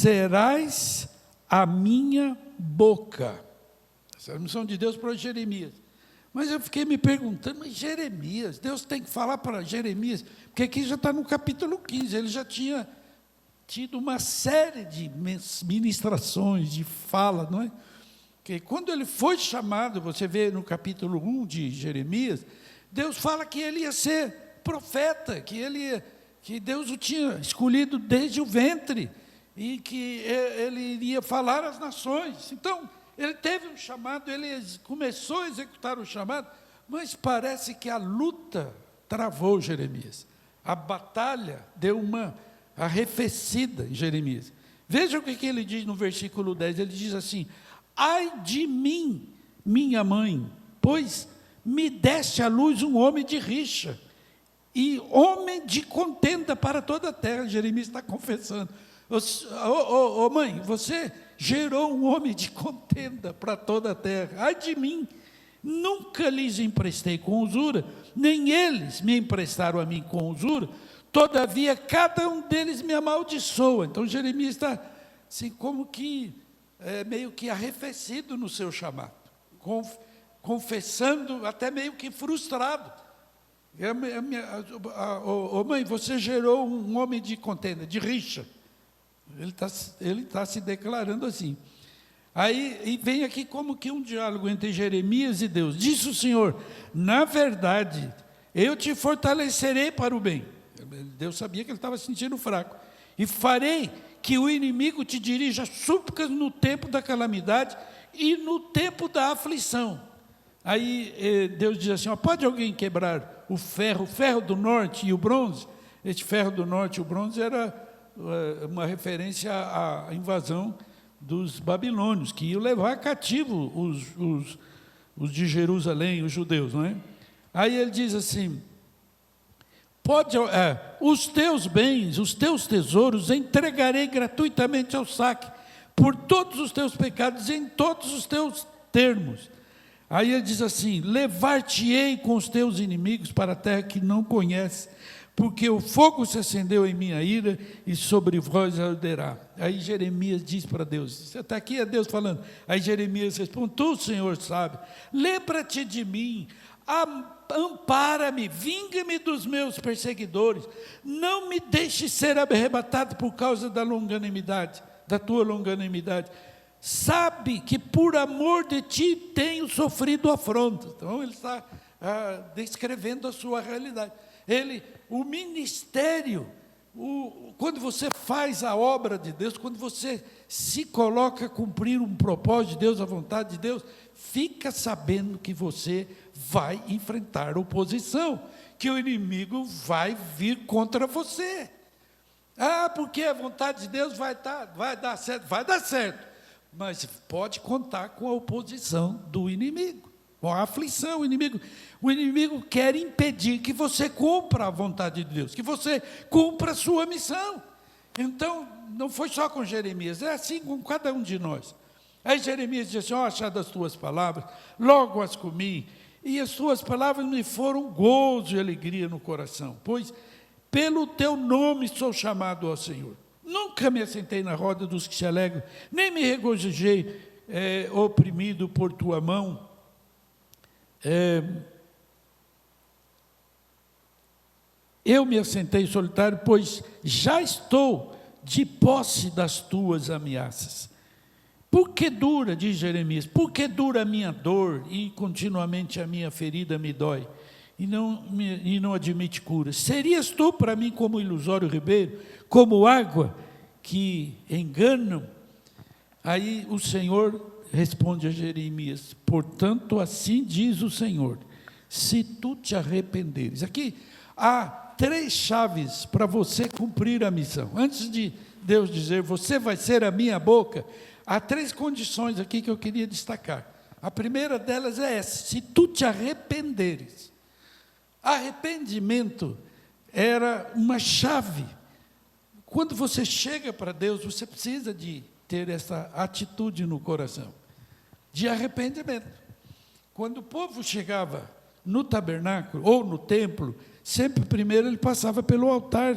serás a minha boca. Essa é a missão de Deus para Jeremias. Mas eu fiquei me perguntando, mas Jeremias, Deus tem que falar para Jeremias, porque aqui já está no capítulo 15, ele já tinha tido uma série de ministrações, de fala, não é? Que quando ele foi chamado, você vê no capítulo 1 de Jeremias, Deus fala que ele ia ser profeta, que Deus o tinha escolhido desde o ventre, e que ele iria falar às nações. Então, ele teve um chamado, ele começou a executar o chamado, mas parece que a luta travou Jeremias. A batalha deu uma arrefecida em Jeremias. Veja o que ele diz no versículo 10, ele diz assim: ai de mim, minha mãe, pois me deste à luz um homem de rixa, e homem de contenda para toda a terra. Jeremias está confessando. Mãe, você gerou um homem de contenda para toda a terra. Ai de mim, nunca lhes emprestei com usura, nem eles me emprestaram a mim com usura, todavia cada um deles me amaldiçoa. Então Jeremias está assim, como que meio que arrefecido no seu chamado, confessando, até meio que frustrado. Mãe, você gerou um homem de contenda, de rixa. Ele tá se declarando assim. Aí e vem aqui como que um diálogo entre Jeremias e Deus. Disse o Senhor: na verdade, eu te fortalecerei para o bem. Deus sabia que ele estava se sentindo fraco. E farei que o inimigo te dirija súplicas no tempo da calamidade e no tempo da aflição. Aí Deus diz assim: pode alguém quebrar o ferro do norte e o bronze? Este ferro do norte e o bronze era uma referência à invasão dos babilônios, que iam levar cativo os de Jerusalém, os judeus, não é? Aí ele diz assim: os teus bens, os teus tesouros entregarei gratuitamente ao saque, por todos os teus pecados, em todos os teus termos. Aí ele diz assim: levar-te-ei com os teus inimigos para a terra que não conheces, porque o fogo se acendeu em minha ira, e sobre vós arderá. Aí Jeremias diz para Deus, até aqui é Deus falando. Aí Jeremias responde: tu, Senhor, sabe, lembra-te de mim, ampara-me, vinga-me dos meus perseguidores, não me deixe ser arrebatado por causa da longanimidade, da tua longanimidade. Sabe que por amor de ti tenho sofrido afronta. Então ele está descrevendo a sua realidade. O ministério, quando você faz a obra de Deus, quando você se coloca a cumprir um propósito de Deus, a vontade de Deus, fica sabendo que você vai enfrentar oposição, que o inimigo vai vir contra você. Porque a vontade de Deus vai dar certo, mas pode contar com a oposição do inimigo, com a aflição. O inimigo quer impedir que você cumpra a vontade de Deus, que você cumpra a sua missão. Então, não foi só com Jeremias, é assim com cada um de nós. Aí Jeremias disse assim: achado as tuas palavras, logo as comi, e as tuas palavras me foram gozo e alegria no coração, pois pelo teu nome sou chamado ao Senhor. Nunca me assentei na roda dos que se alegram, nem me regozijei oprimido por tua mão. Eu me assentei solitário, pois já estou de posse das tuas ameaças. Por que dura, diz Jeremias, por que dura a minha dor e continuamente a minha ferida me dói e não admite cura? Serias tu para mim como ilusório ribeiro, como água que enganam? Aí o Senhor responde a Jeremias: portanto, assim diz o Senhor, se tu te arrependeres. Aqui há 3 chaves para você cumprir a missão. Antes de Deus dizer, você vai ser a minha boca, há 3 condições aqui que eu queria destacar. A primeira delas é essa: se tu te arrependeres. Arrependimento era uma chave. Quando você chega para Deus, você precisa de ter essa atitude no coração, de arrependimento. Quando o povo chegava no tabernáculo ou no templo, sempre primeiro ele passava pelo altar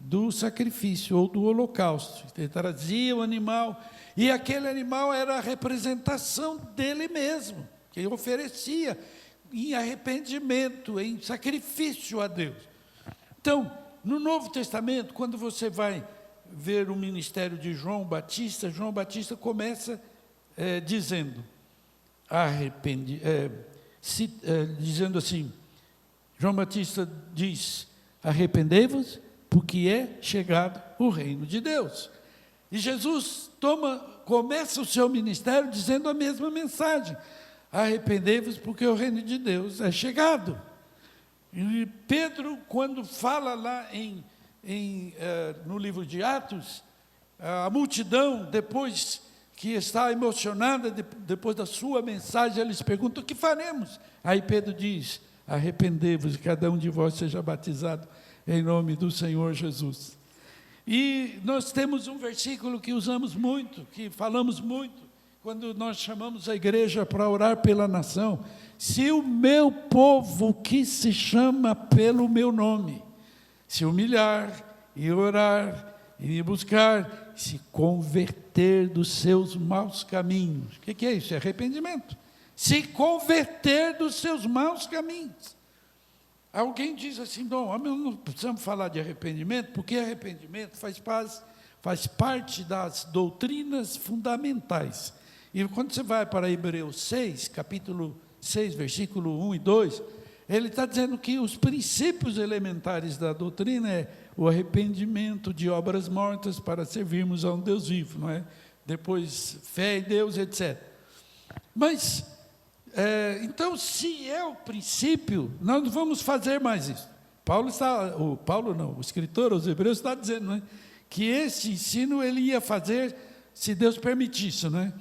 do sacrifício ou do holocausto. Ele trazia o animal, e aquele animal era a representação dele mesmo, que ele oferecia em arrependimento, em sacrifício a Deus. Então, no Novo Testamento, quando você vai ver o ministério de João Batista começa dizendo, dizendo assim, João Batista diz, arrependei-vos, porque é chegado o reino de Deus. E Jesus começa o seu ministério dizendo a mesma mensagem, arrependei-vos, porque o reino de Deus é chegado. E Pedro, quando fala lá no livro de Atos, a multidão, depois que está emocionada, depois da sua mensagem, eles perguntam, o que faremos? Aí Pedro diz, arrependei-vos, e cada um de vós seja batizado em nome do Senhor Jesus. E nós temos um versículo que usamos muito, que falamos muito, quando nós chamamos a igreja para orar pela nação, se o meu povo que se chama pelo meu nome, se humilhar e orar e me buscar, se converter dos seus maus caminhos. O que é isso? É arrependimento. Se converter dos seus maus caminhos. Alguém diz assim, não precisamos falar de arrependimento, porque arrependimento faz parte das doutrinas fundamentais. E quando você vai para Hebreus 6, capítulo 6, versículo 1 e 2, ele está dizendo que os princípios elementares da doutrina é o arrependimento de obras mortas para servirmos a um Deus vivo, não é? Depois, fé em Deus, etc. Mas, então, se é o princípio, nós não vamos fazer mais isso. O escritor aos Hebreus está dizendo, não é? Que esse ensino ele ia fazer se Deus permitisse, não é?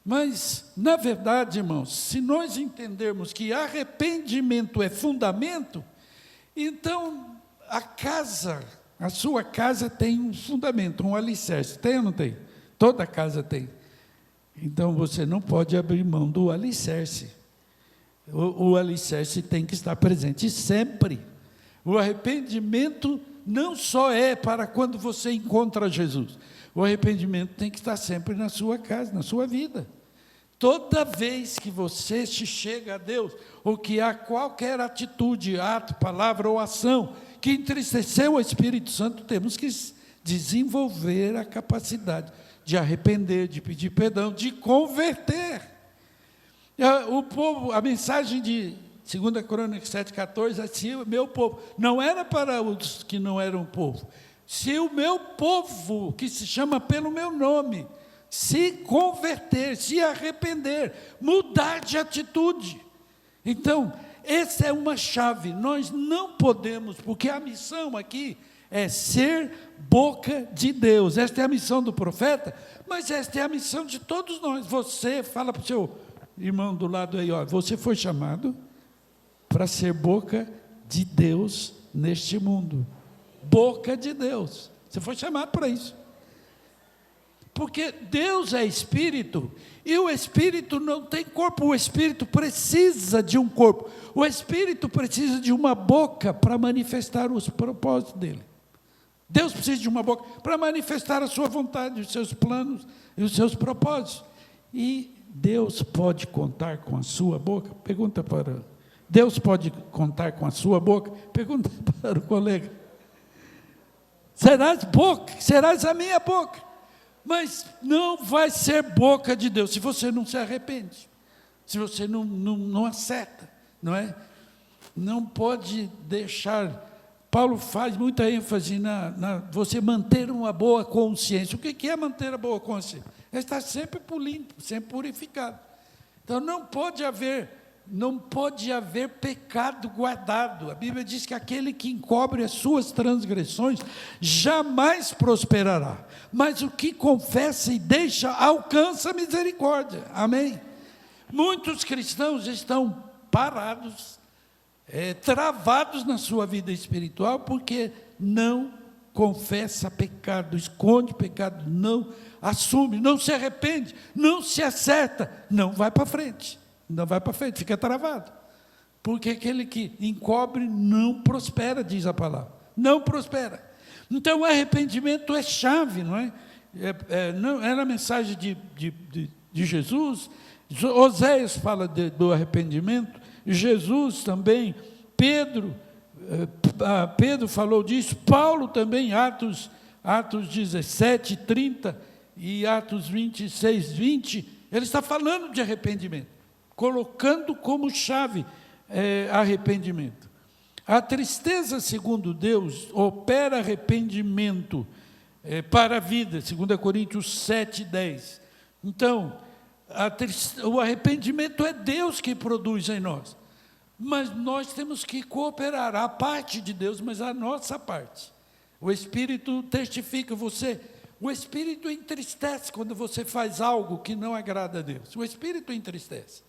Mas, na verdade, irmãos, se nós entendermos que arrependimento é fundamento, então a sua casa tem um fundamento, um alicerce. Tem ou não tem? Toda casa tem. Então, você não pode abrir mão do alicerce. O alicerce tem que estar presente sempre. O arrependimento não só é para quando você encontra Jesus. O arrependimento tem que estar sempre na sua casa, na sua vida. Toda vez que você se chega a Deus, ou que há qualquer atitude, ato, palavra ou ação que entristeceu o Espírito Santo, temos que desenvolver a capacidade de arrepender, de pedir perdão, de converter. O povo, a mensagem de 2 Crônicas 7,14, assim, o meu povo, não era para os que não eram povo, se o meu povo, que se chama pelo meu nome, se converter, se arrepender, mudar de atitude. Então, essa é uma chave, nós não podemos, porque a missão aqui é ser boca de Deus. Esta é a missão do profeta, mas esta é a missão de todos nós. Você, fala para o seu irmão do lado aí, você foi chamado para ser boca de Deus neste mundo. Boca de Deus, você foi chamado para isso. Porque Deus é Espírito, e o Espírito não tem corpo, o Espírito precisa de um corpo, o Espírito precisa de uma boca para manifestar os propósitos dele. Deus precisa de uma boca para manifestar a sua vontade, os seus planos e os seus propósitos. E Deus pode contar com a sua boca? Pergunta para... Deus pode contar com a sua boca? Pergunta para o colega. Serás a minha boca. Mas não vai ser boca de Deus se você não se arrepende, se você não acerta, não é? Não pode deixar. Paulo faz muita ênfase na você manter uma boa consciência. O que é manter a boa consciência? É estar sempre limpo, sempre purificado. Então não pode haver pecado guardado. A Bíblia diz que aquele que encobre as suas transgressões jamais prosperará, mas o que confessa e deixa alcança a misericórdia. Amém? Muitos cristãos estão parados, travados na sua vida espiritual, porque não confessa pecado, esconde pecado, não assume, não se arrepende, não se acerta, não vai para frente. Não vai para frente, fica travado. Porque aquele que encobre não prospera, diz a palavra. Não prospera. Então, o arrependimento é chave, não é? Não, era a mensagem de Jesus. Oséias fala do arrependimento, Jesus também, Pedro falou disso, Paulo também, Atos 17, 30 e Atos 26, 20, ele está falando de arrependimento, colocando como chave arrependimento. A tristeza, segundo Deus, opera arrependimento para a vida, 2 Coríntios 7, 10. Então, o arrependimento é Deus que produz em nós, mas nós temos que cooperar, a parte de Deus, mas a nossa parte. O Espírito testifica você, o Espírito entristece quando você faz algo que não agrada a Deus, o Espírito entristece.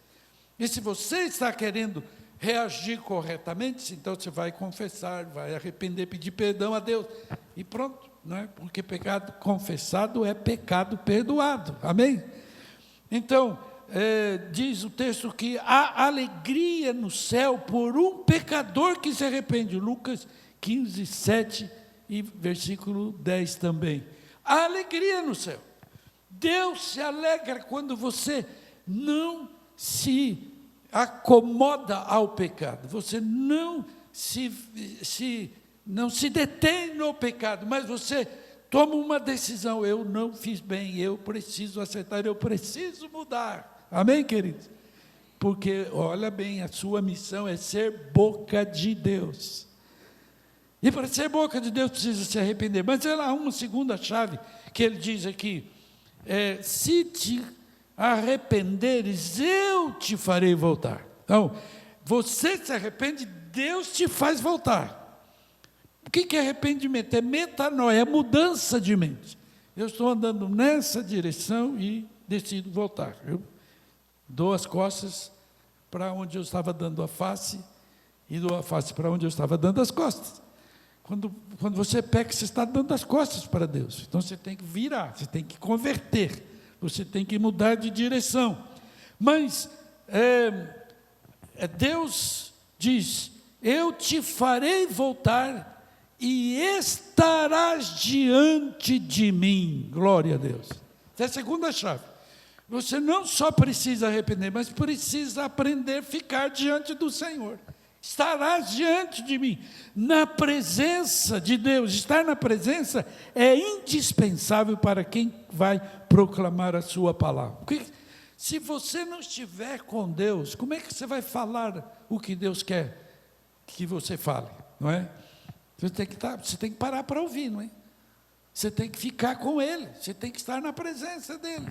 E se você está querendo reagir corretamente, então você vai confessar, vai arrepender, pedir perdão a Deus, e pronto, não é? Porque pecado confessado é pecado perdoado, amém? Então, diz o texto que há alegria no céu por um pecador que se arrepende, Lucas 15, 7 e versículo 10 também. Há alegria no céu, Deus se alegra quando você não se acomoda ao pecado, você não se detém no pecado, mas você toma uma decisão, eu não fiz bem, eu preciso acertar, eu preciso mudar, amém, queridos? Porque, olha bem, a sua missão é ser boca de Deus, e para ser boca de Deus precisa se arrepender, mas há uma segunda chave, que ele diz aqui, se te arrependeres, eu te farei voltar. Então, você se arrepende, Deus te faz voltar. O que é arrependimento? É metanoia, é mudança de mente. Eu estou andando nessa direção e decido voltar. Eu dou as costas para onde eu estava dando a face, e dou a face para onde eu estava dando as costas. Quando você peca, você está dando as costas para Deus. Então, você tem que virar, você tem que converter. Você tem que mudar de direção. Mas Deus diz, eu te farei voltar e estarás diante de mim. Glória a Deus. Essa é a segunda chave. Você não só precisa arrepender, mas precisa aprender a ficar diante do Senhor. Estarás diante de mim, na presença de Deus. Estar na presença é indispensável para quem vai proclamar a sua palavra. Porque se você não estiver com Deus, como é que você vai falar o que Deus quer que você fale, não é? Você tem que parar para ouvir, não é? Você tem que ficar com Ele, você tem que estar na presença dEle.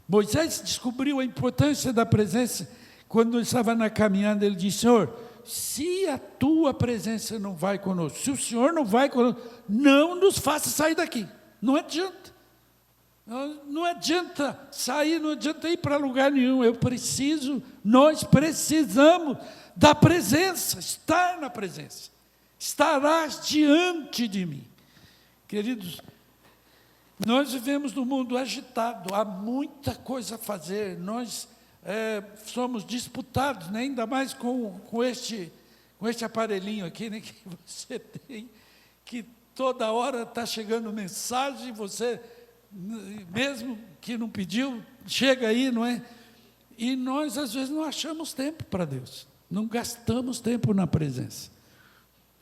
Moisés descobriu a importância da presença. Quando ele estava na caminhada, ele disse, Senhor, se a tua presença não vai conosco, se o Senhor não vai conosco, não nos faça sair daqui. Não adianta. Não adianta sair, não adianta ir para lugar nenhum. Nós precisamos da presença, estar na presença. Estarás diante de mim. Queridos, nós vivemos num mundo agitado, há muita coisa a fazer, nós somos disputados, né? Ainda mais com este aparelhinho aqui, né, que você tem, que toda hora está chegando mensagem, você, mesmo que não pediu, chega aí, não é? E nós, às vezes, não achamos tempo para Deus, não gastamos tempo na presença.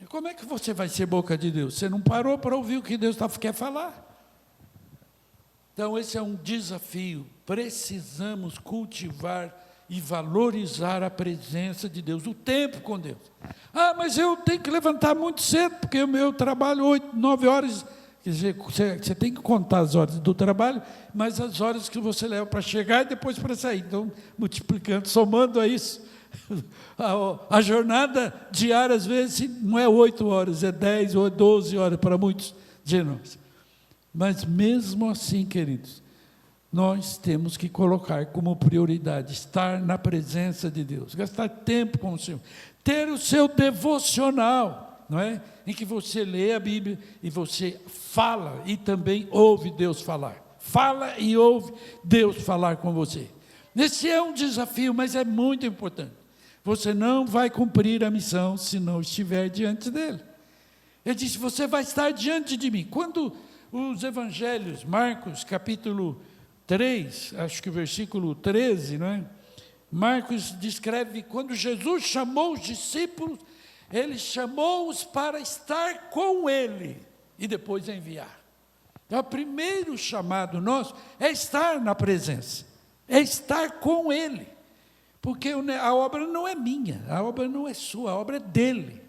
E como é que você vai ser boca de Deus? Você não parou para ouvir o que Deus quer falar? Então, esse é um desafio. Precisamos cultivar e valorizar a presença de Deus, o tempo com Deus. Ah, mas eu tenho que levantar muito cedo, porque o meu trabalho 8, 9 horas. Quer dizer, você tem que contar as horas do trabalho, mas as horas que você leva para chegar e depois para sair. Então, multiplicando, somando a isso, a jornada diária, às vezes, não é 8 horas, é 10 ou 12 horas para muitos de nós. Mas mesmo assim, queridos, nós temos que colocar como prioridade estar na presença de Deus, gastar tempo com o Senhor, ter o seu devocional, não é? Em que você lê a Bíblia e você fala e também ouve Deus falar. Fala e ouve Deus falar com você. Esse é um desafio, mas é muito importante. Você não vai cumprir a missão se não estiver diante dele. Ele disse, você vai estar diante de mim. Quando os evangelhos, Marcos capítulo 3, acho que versículo 13, não é? Marcos descreve quando Jesus chamou os discípulos, ele chamou-os para estar com ele e depois enviar. Então, o primeiro chamado nosso é estar na presença, é estar com ele, porque a obra não é minha, a obra não é sua, a obra é dele.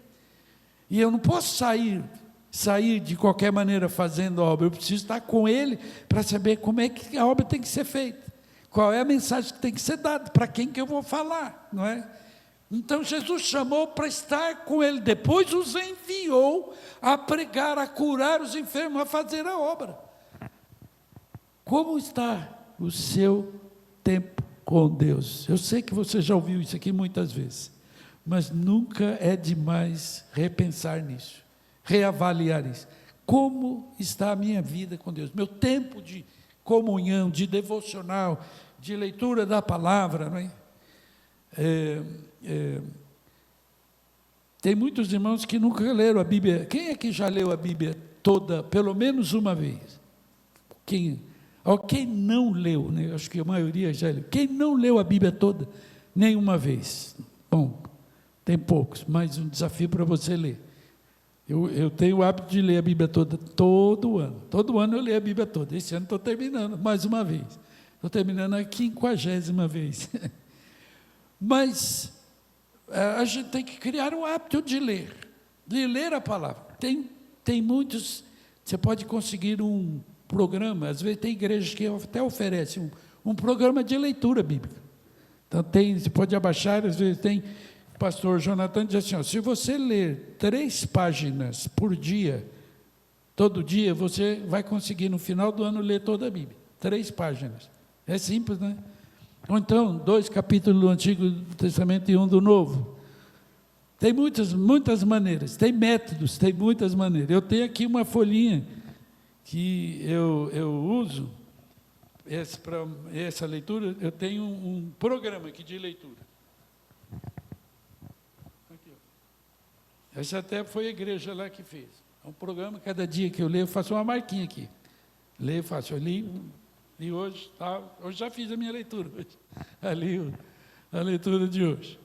E eu não posso sair de qualquer maneira fazendo a obra, eu preciso estar com ele para saber como é que a obra tem que ser feita. Qual é a mensagem que tem que ser dada? Para quem que eu vou falar, não é? Então Jesus chamou para estar com ele, depois os enviou a pregar, a curar os enfermos, a fazer a obra. Como está o seu tempo com Deus? Eu sei que você já ouviu isso aqui muitas vezes, mas nunca é demais repensar nisso, reavaliar isso. Como está a minha vida com Deus? Meu tempo de comunhão, de devocional, de leitura da palavra, não é? Tem muitos irmãos que nunca leram a Bíblia. Quem é que já leu a Bíblia toda, pelo menos uma vez? Quem não leu, né? Acho que a maioria já leu. Quem não leu a Bíblia toda, nenhuma vez? Bom, tem poucos, mas um desafio para você ler. Eu tenho o hábito de ler a Bíblia toda, todo ano. Todo ano eu leio a Bíblia toda. Esse ano estou terminando, mais uma vez. Estou terminando a 50ª vez. Mas a gente tem que criar o hábito de ler a palavra. Tem muitos, você pode conseguir um programa, às vezes tem igrejas que até oferecem um programa de leitura bíblica. Então você pode abaixar, às vezes tem. O pastor Jonathan diz assim, se você ler 3 páginas por dia, todo dia, você vai conseguir no final do ano ler toda a Bíblia, 3 páginas, é simples, né? Ou então, 2 capítulos do Antigo Testamento e 1 do Novo, tem muitas maneiras, tem métodos, tem muitas maneiras. Eu tenho aqui uma folhinha, que eu uso, para essa leitura, eu tenho um programa aqui de leitura. Essa até foi a igreja lá que fez. É um programa, cada dia que eu leio, eu faço uma marquinha aqui. Leio, faço, eu li hoje, tá, hoje já fiz a minha leitura, ali a leitura de hoje.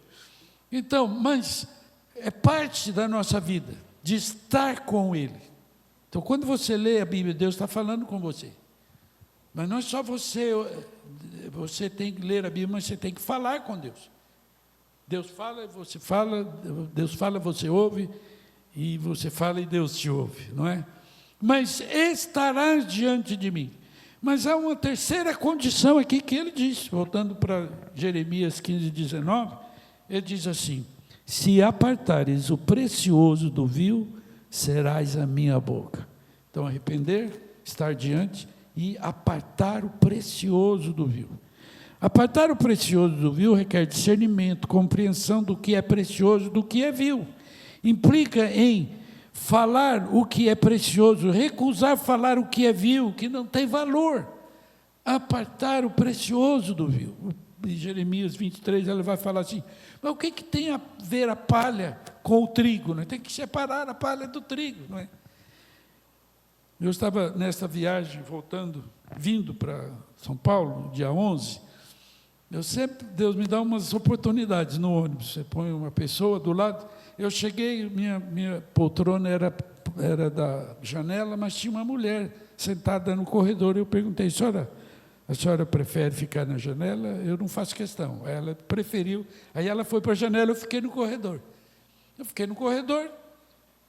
Então, mas é parte da nossa vida, de estar com Ele. Então, quando você lê a Bíblia, Deus está falando com você. Mas não é só você tem que ler a Bíblia, mas você tem que falar com Deus. Deus fala, você fala, Deus fala, você ouve, e você fala e Deus te ouve, não é? Mas estarás diante de mim. Mas há uma terceira condição aqui que ele diz, voltando para Jeremias 15:19, ele diz assim, se apartares o precioso do vil, serás a minha boca. Então, arrepender, estar diante e apartar o precioso do vil. Apartar o precioso do vil requer discernimento, compreensão do que é precioso, do que é vil. Implica em falar o que é precioso, recusar falar o que é vil, que não tem valor. Apartar o precioso do vil. Em Jeremias 23, ele vai falar assim, mas o que tem a ver a palha com o trigo? Não é? Tem que separar a palha do trigo, não é? Eu estava nessa viagem, vindo para São Paulo, dia 11, Deus me dá umas oportunidades no ônibus, você põe uma pessoa do lado, eu cheguei, minha poltrona era da janela, mas tinha uma mulher sentada no corredor, eu perguntei, a senhora prefere ficar na janela? Eu não faço questão, ela preferiu, aí ela foi para a janela, eu fiquei no corredor,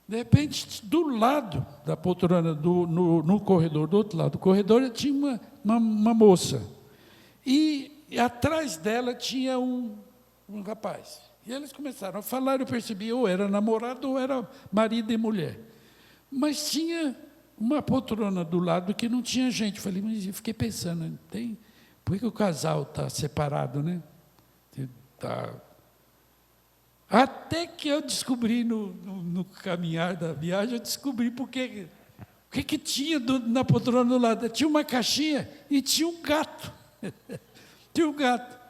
de repente, do lado da poltrona, no corredor, do outro lado do corredor, tinha uma moça, e atrás dela tinha um rapaz. E eles começaram a falar, eu percebi, ou era namorado, ou era marido e mulher. Mas tinha uma poltrona do lado que não tinha gente. Falei, mas eu fiquei pensando, por que o casal está separado, né? Até que eu descobri, no caminhar da viagem, eu descobri o que tinha na poltrona do lado. Tinha uma caixinha e tinha um gato. Tinha um gato.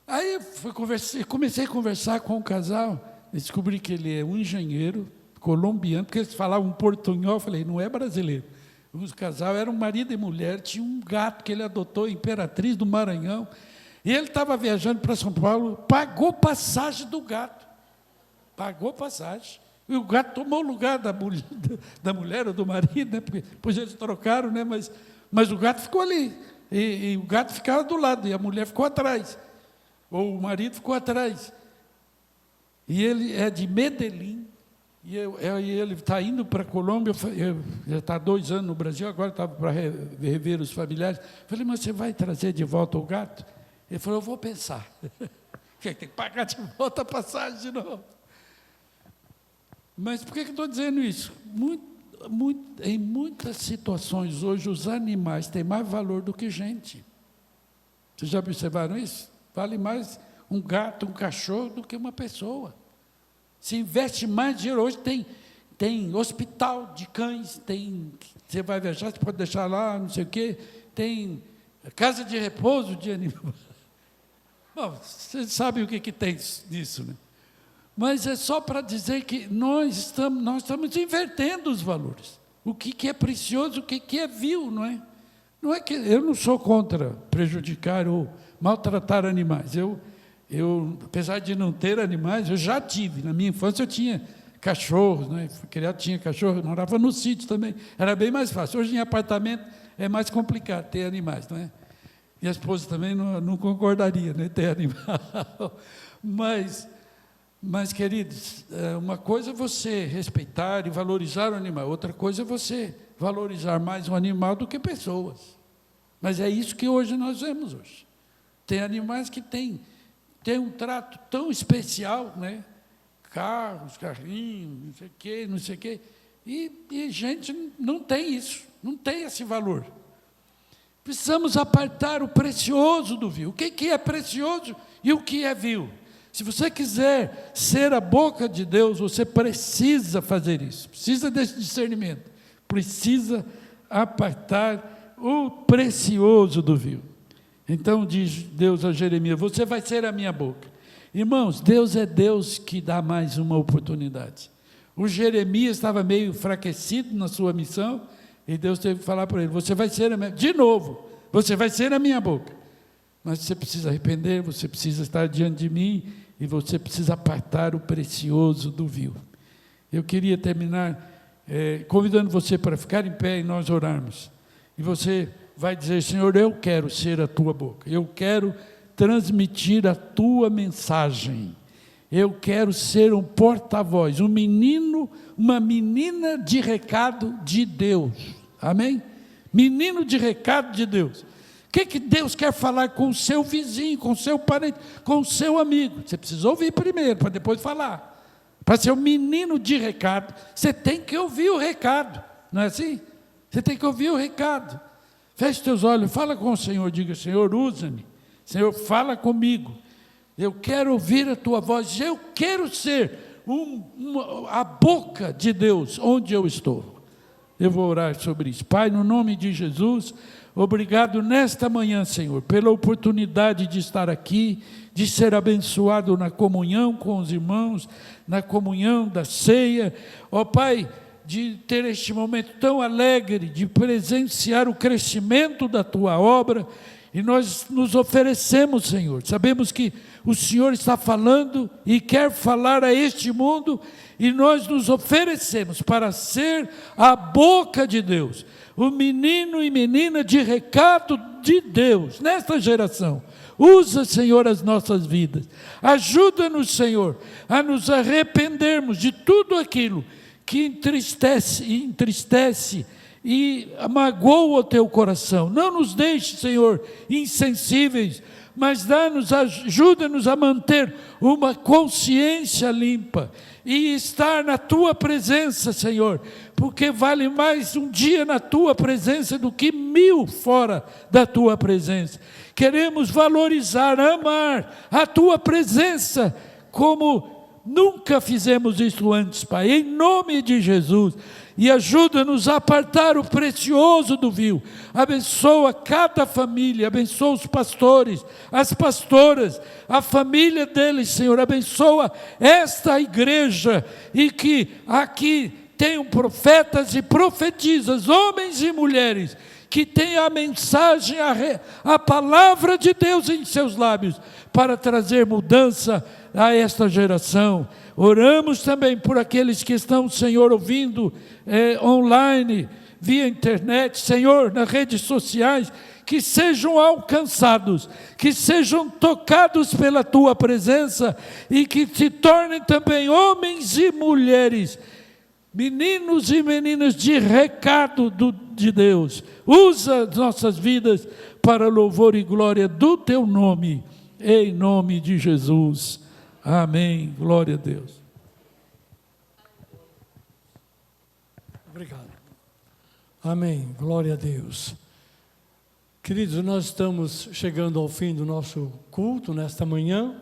Aí eu comecei a conversar com o casal, descobri que ele é um engenheiro, colombiano, porque eles falavam portunhol, eu falei, não é brasileiro. Os casal eram marido e mulher, tinha um gato que ele adotou, Imperatriz do Maranhão, e ele estava viajando para São Paulo, pagou passagem do gato, pagou passagem, e o gato tomou o lugar da mulher ou do marido, né? Porque depois eles trocaram, né? Mas o gato ficou ali, e o gato ficava do lado, e a mulher ficou atrás, ou o marido ficou atrás, e ele é de Medellín, e ele está indo para a Colômbia, já está há 2 anos no Brasil, agora estava para rever os familiares. Falei, mas você vai trazer de volta o gato? Ele falou, eu vou pensar. Tem que pagar de volta a passagem de novo. Mas por que estou dizendo isso? Em muitas situações hoje, os animais têm mais valor do que gente. Vocês já observaram isso? Vale mais um gato, um cachorro, do que uma pessoa. Se investe mais dinheiro. Hoje tem hospital de cães, você vai viajar, você pode deixar lá, não sei o quê, tem casa de repouso de animais. Bom, vocês sabem o que tem nisso, né? Mas é só para dizer que nós estamos invertendo os valores. O que é precioso, o que é vil, não é? Não é que eu não sou contra prejudicar ou maltratar animais. Eu, apesar de não ter animais, eu já tive. Na minha infância eu tinha cachorros, né? Fui criado, tinha cachorro, morava no sítio também. Era bem mais fácil. Hoje em apartamento é mais complicado ter animais, não é? E a esposa também não concordaria, né, ter animal. Mas, queridos, uma coisa é você respeitar e valorizar o animal, outra coisa é você valorizar mais o animal do que pessoas. Mas é isso que hoje nós vemos hoje. Tem animais que têm um trato tão especial, né? Carros, carrinhos, não sei o quê, e gente não tem isso, não tem esse valor. Precisamos apartar o precioso do vil. O que é precioso e o que é vil? Se você quiser ser a boca de Deus, você precisa fazer isso, precisa desse discernimento, precisa apartar o precioso do vil. Então diz Deus a Jeremias, você vai ser a minha boca. Irmãos, Deus é Deus que dá mais uma oportunidade. O Jeremias estava meio enfraquecido na sua missão, e Deus teve que falar para ele, você vai ser a minha, de novo, você vai ser a minha boca. Mas você precisa arrepender, você precisa estar diante de mim, e você precisa apartar o precioso do vil. Eu queria terminar convidando você para ficar em pé e nós orarmos. E você vai dizer, Senhor, eu quero ser a tua boca, eu quero transmitir a tua mensagem, eu quero ser um porta-voz, um menino, uma menina de recado de Deus, amém? Menino de recado de Deus. O que Deus quer falar com o seu vizinho, com o seu parente, com o seu amigo? Você precisa ouvir primeiro, para depois falar. Para ser um menino de recado, você tem que ouvir o recado, não é assim? Você tem que ouvir o recado. Feche teus olhos, fala com o Senhor, diga, Senhor, usa-me. Senhor, fala comigo. Eu quero ouvir a tua voz, eu quero ser a boca de Deus onde eu estou. Eu vou orar sobre isso. Pai, no nome de Jesus, obrigado nesta manhã, Senhor, pela oportunidade de estar aqui, de ser abençoado na comunhão com os irmãos, na comunhão da ceia. Ó Pai, de ter este momento tão alegre, de presenciar o crescimento da tua obra, e nós nos oferecemos, Senhor, sabemos que o Senhor está falando e quer falar a este mundo, e nós nos oferecemos para ser a boca de Deus, o menino e menina de recado de Deus, nesta geração. Usa, Senhor, as nossas vidas, ajuda-nos, Senhor, a nos arrependermos de tudo aquilo que entristece e magoa o teu coração. Não nos deixe, Senhor, insensíveis, mas ajuda-nos a manter uma consciência limpa e estar na tua presença, Senhor, porque vale mais um dia na tua presença do que 1000 fora da tua presença. Queremos valorizar, amar a tua presença como nunca fizemos isso antes, Pai, em nome de Jesus. e ajuda-nos a apartar o precioso do vil. Abençoa cada família, abençoa os pastores, as pastoras, a família deles, Senhor. Abençoa esta igreja e que aqui tenham profetas e profetisas, homens e mulheres, que tenham a mensagem, a palavra de Deus em seus lábios, para trazer mudança a esta geração. Oramos também por aqueles que estão, Senhor, ouvindo online, via internet, Senhor, nas redes sociais, que sejam alcançados, que sejam tocados pela Tua presença e que se tornem também homens e mulheres, meninos e meninas de recado de Deus. Usa nossas vidas para louvor e glória do Teu nome, em nome de Jesus. Amém. Glória a Deus. Obrigado. Amém. Glória a Deus. Queridos, nós estamos chegando ao fim do nosso culto nesta manhã.